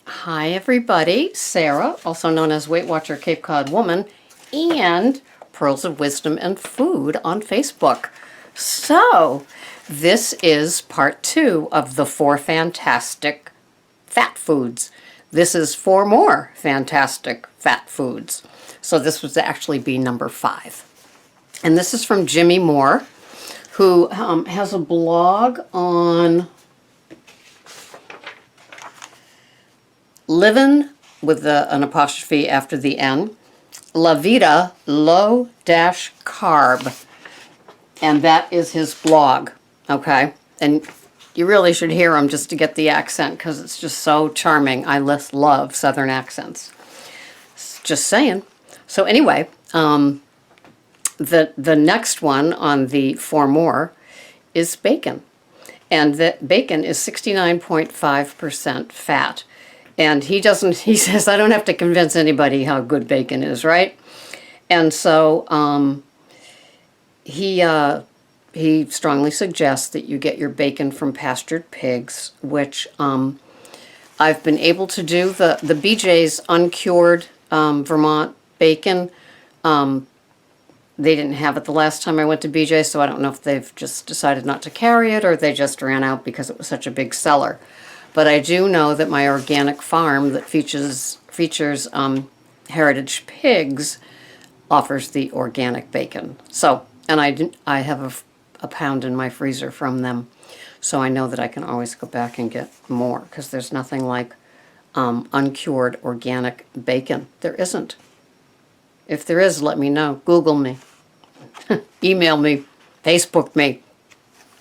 Hi everybody, Sarah, also known as Weight Watcher Cape Cod Woman, and Pearls of Wisdom and Food on Facebook. So, this is part 2 of the 4 fantastic fat foods. This is 4 more fantastic fat foods. So this would actually be number 5. And this is from Jimmy Moore, who has a blog on Livin' with an apostrophe after the N, La Vida Low-Carb. And that is his blog, okay? And you really should hear him just to get the accent because it's just so charming. I love Southern accents. Just saying. So anyway, the next one on the 4 more is bacon. And that bacon is 69.5% fat. And he says, I don't have to convince anybody how good bacon is, right? And so he strongly suggests that you get your bacon from pastured pigs, which I've been able to do. The BJ's uncured Vermont bacon, they didn't have it the last time I went to BJ's, so I don't know if they've just decided not to carry it or they just ran out because it was such a big seller. But I do know that my organic farm that features heritage pigs offers the organic bacon. So, and I have a pound in my freezer from them, so I know that I can always go back and get more because there's nothing like uncured organic bacon. There isn't. If there is, let me know. Google me, email me, Facebook me.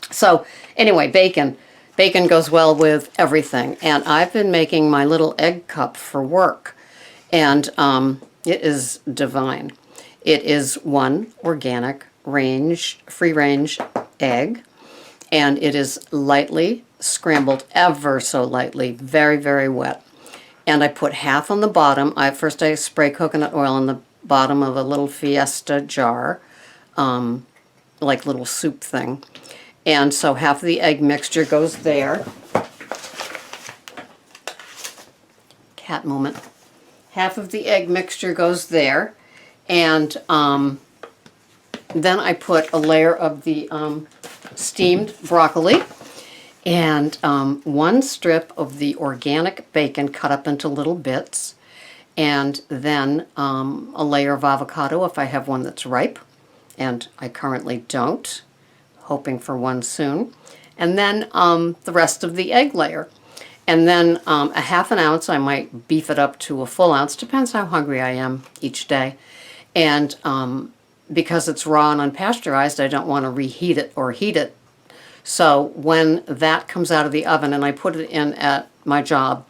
So anyway, bacon. Bacon goes well with everything, and I've been making my little egg cup for work, and it is divine. It is one organic free-range egg, and it is lightly scrambled, ever so lightly, very, very wet. And I put half on the bottom. First I spray coconut oil on the bottom of a little Fiesta jar, like little soup thing. And so half of the egg mixture goes there. Cat moment. Half of the egg mixture goes there. And then I put a layer of the steamed broccoli and 1 strip of the organic bacon cut up into little bits. And then a layer of avocado if I have one that's ripe. And I currently don't. Hoping for one soon. And then the rest of the egg layer. And then a half an ounce, I might beef it up to a full ounce, depends how hungry I am each day. And because it's raw and unpasteurized, I don't want to reheat it or heat it. So when that comes out of the oven, and I put it in at my job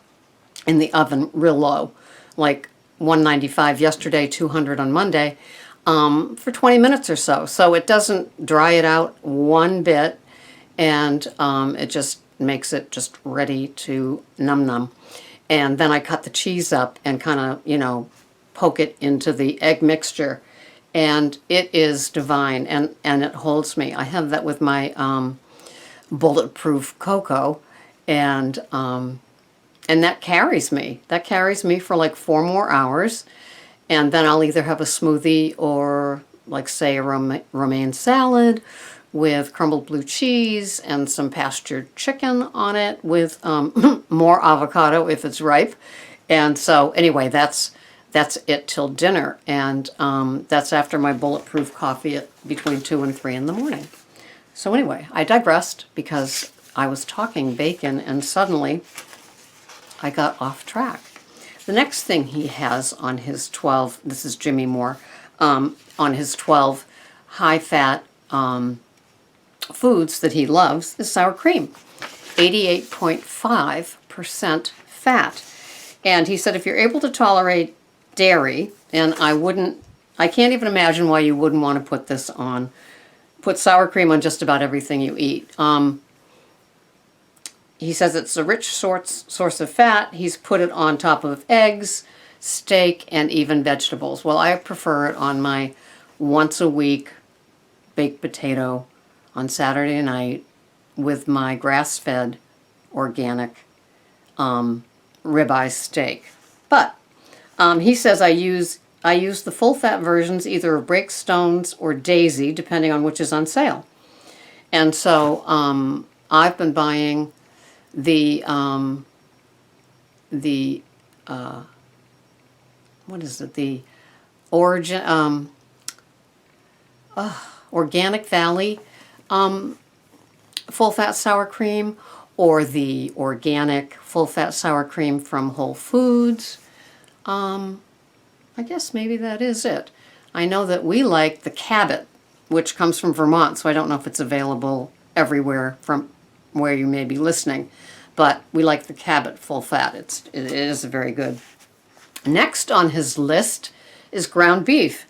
in the oven real low, like 195 yesterday, 200 on Monday, for 20 minutes or so. So it doesn't dry it out one bit, and it just makes it just ready to num. And then I cut the cheese up and kind of, poke it into the egg mixture. And it is divine, and it holds me. I have that with my bulletproof cocoa, and that carries me. That carries me for like 4 more hours. And then I'll either have a smoothie or, like, say, a romaine salad with crumbled blue cheese and some pastured chicken on it with more avocado if it's ripe. And so, anyway, that's it till dinner. And that's after my bulletproof coffee at between 2 and 3 in the morning. So anyway, I digressed because I was talking bacon and suddenly I got off track. The next thing he has on his 12, this is Jimmy Moore, on his 12 high-fat foods that he loves is sour cream, 88.5% fat. And he said if you're able to tolerate dairy, and I can't even imagine why you wouldn't want to put sour cream on just about everything you eat. He says it's a rich source of fat. He's put it on top of eggs, steak, and even vegetables. Well, I prefer it on my once-a-week baked potato on Saturday night with my grass-fed organic ribeye steak. But he says I use the full fat versions, either of Breakstones or Daisy, depending on which is on sale. And so I've been buying the what is it? The Origin Organic Valley full fat sour cream, or the organic full fat sour cream from Whole Foods. I guess maybe that is it. I know that we like the Cabot, which comes from Vermont, so I don't know if it's available everywhere from where you may be listening, but we like the Cabot full fat. It is very good. Next on his list is ground beef,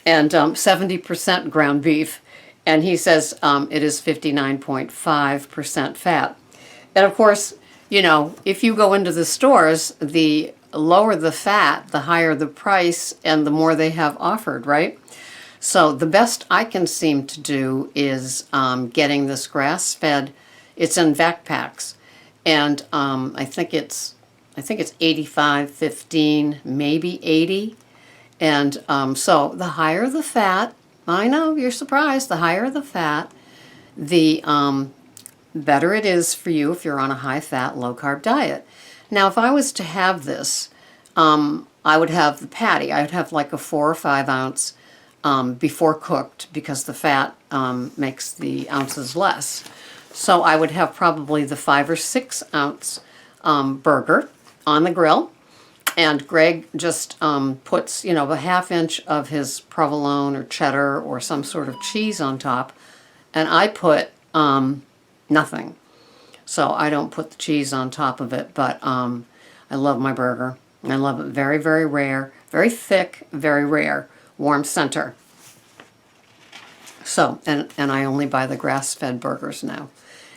and 70% ground beef, and he says it is 59.5% fat. And of course, you know, if you go into the stores, the lower the fat, the higher the price, and the more they have offered, right? So the best I can seem to do is getting this grass-fed. It's in backpacks, and I think it's 85-15, maybe 80. And so the higher the fat, I know you're surprised, the higher the fat, the better it is for you if you're on a high-fat, low-carb diet. Now, if I was to have this, I would have the patty. I would have like a 4 or 5 ounce before cooked, because the fat makes the ounces less. So I would have probably the 5 or 6 ounce burger on the grill. And Greg just puts, you know, a ½ inch of his provolone or cheddar or some sort of cheese on top. And I put nothing. So I don't put the cheese on top of it, but I love my burger. I love it very, very rare, very thick, very rare, warm center. So, and I only buy the grass-fed burgers now.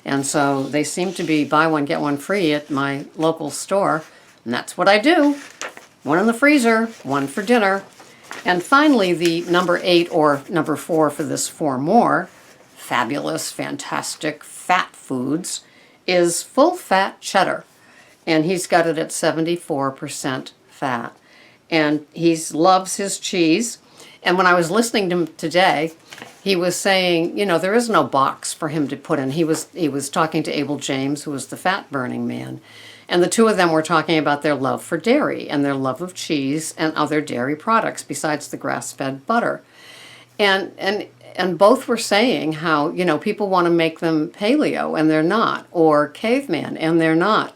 And so they seem to be buy one, get one free at my local store. And that's what I do. One in the freezer, one for dinner. And finally, the number 8 or number 4 for this 4 more fabulous, fantastic fat foods is full fat cheddar. And he's got it at 74% fat. And he loves his cheese. And when I was listening to him today, he was saying, you know, there is no box for him to put in. He was talking to Abel James, who was the fat-burning man. And the two of them were talking about their love for dairy and their love of cheese and other dairy products besides the grass-fed butter. And both were saying how, you know, people want to make them paleo and they're not, or caveman and they're not.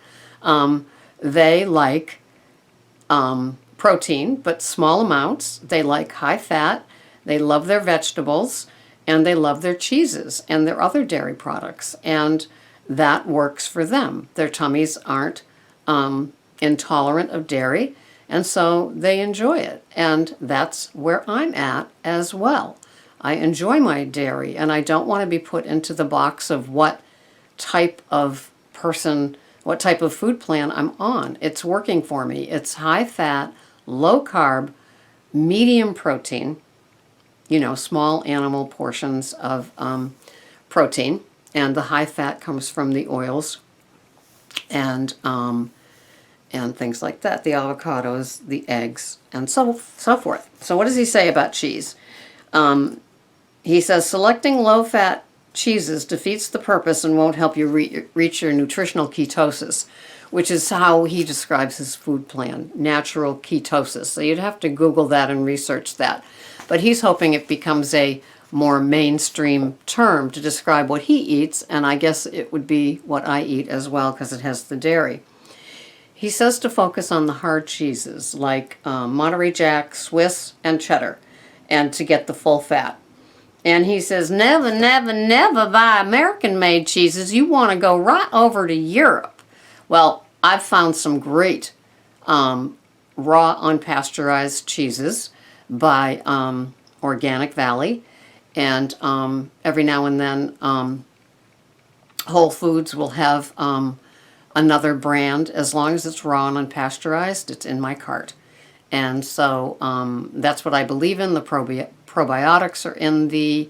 They like protein, but small amounts. They like high fat. They love their vegetables, and they love their cheeses and their other dairy products. And that works for them. Their tummies aren't intolerant of dairy, and so they enjoy it. And that's where I'm at as well. I enjoy my dairy, and I don't want to be put into the box of what type of person, what type of food plan I'm on. It's working for me. It's high fat, low carb, medium protein, you know, small animal portions of protein. And the high fat comes from the oils and things like that, the avocados, the eggs, and so forth. So what does he say about cheese? He says, selecting low-fat cheeses defeats the purpose and won't help you reach your nutritional ketosis, which is how he describes his food plan, natural ketosis. So you'd have to Google that and research that. But he's hoping it becomes a more mainstream term to describe what he eats, and I guess it would be what I eat as well because it has the dairy. He says to focus on the hard cheeses like Monterey Jack, Swiss, and cheddar, and to get the full fat. And he says, never, never, never buy American-made cheeses. You want to go right over to Europe. Well, I've found some great raw, unpasteurized cheeses by Organic Valley. And every now and then, Whole Foods will have another brand. As long as it's raw and unpasteurized, it's in my cart. And so that's what I believe in. The probiotics are in the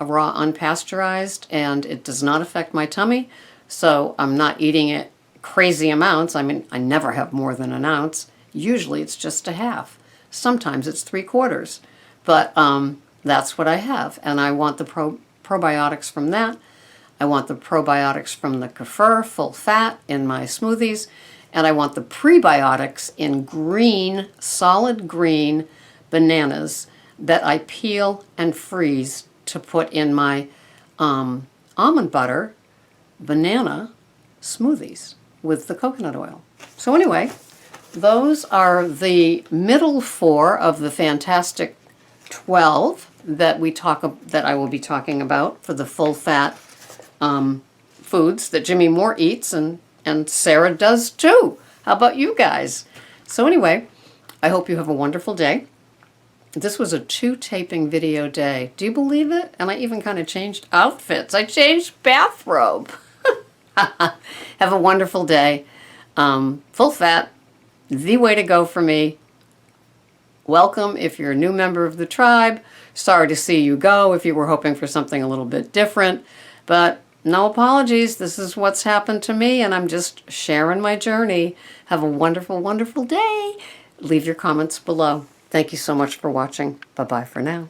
raw unpasteurized, and it does not affect my tummy. So I'm not eating it crazy amounts. I mean, I never have more than an ounce. Usually it's just a half. Sometimes it's 3/4. But that's what I have. And I want the probiotics from that. I want the probiotics from the kefir, full fat, in my smoothies. And I want the prebiotics in green, solid green bananas that I peel and freeze to put in my almond butter banana smoothies with the coconut oil. So anyway, those are the middle 4 of the fantastic 12 that I will be talking about for the full fat foods that Jimmy Moore eats and Sarah does too. How about you guys? So anyway, I hope you have a wonderful day. This was a 2 taping video day. Do you believe it? And I even kind of changed outfits. I changed bathrobe. Have a wonderful day. Full fat, the way to go for me. Welcome if you're a new member of the tribe. Sorry to see you go if you were hoping for something a little bit different. But no apologies. This is what's happened to me, and I'm just sharing my journey. Have a wonderful, wonderful day. Leave your comments below. Thank you so much for watching. Bye-bye for now.